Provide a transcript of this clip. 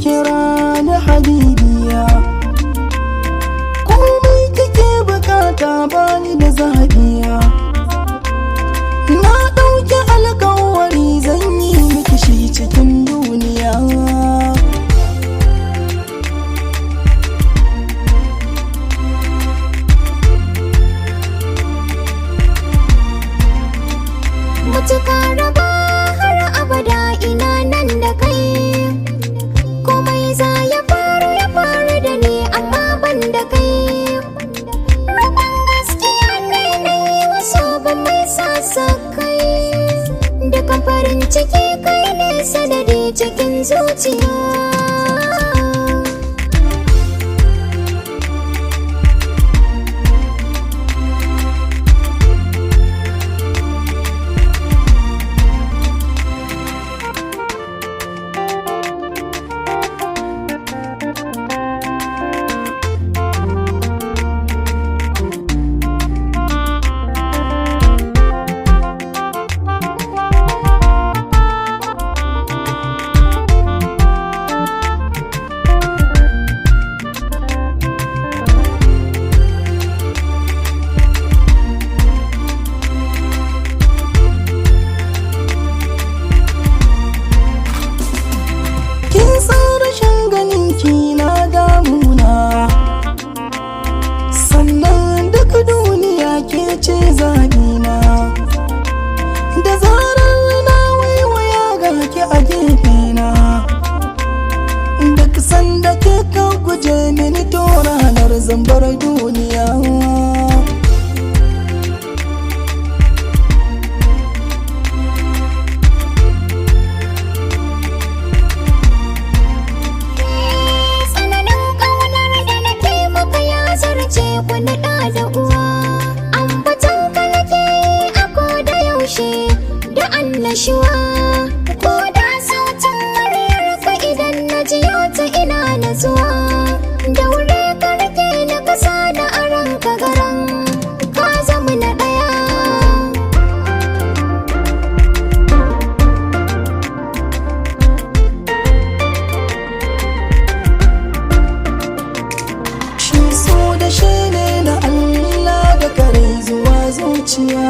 kira ni habibiya, komai kike bukata bani da zabiya. Na ɗauki alƙawari zan yi miki shi cikin duniya. Matuƙa raba har abada ina nan da kai, komai za ya faru da ni amma ban da kai. Rabon gaskiya kai na yi wasu ba mai sasa kai, dukan farin ciki kai ne sanadi cikin zuciya. Ce zabina da zarar na waiwaya ga ki a gefena, duk sanda ke ka guje mini to ranar zambar duniya. Tsananin ƙaunar da nake maka ya zarce wani ɗa da uwa, da annashuwa ko da sautin muryarka idan na jiyo ta ina natsuwa. Daure ka rike na kasa da aron ka garan ka zama na ɗaya. Shi so da shi ne na Allah da kare zuwa zuciya.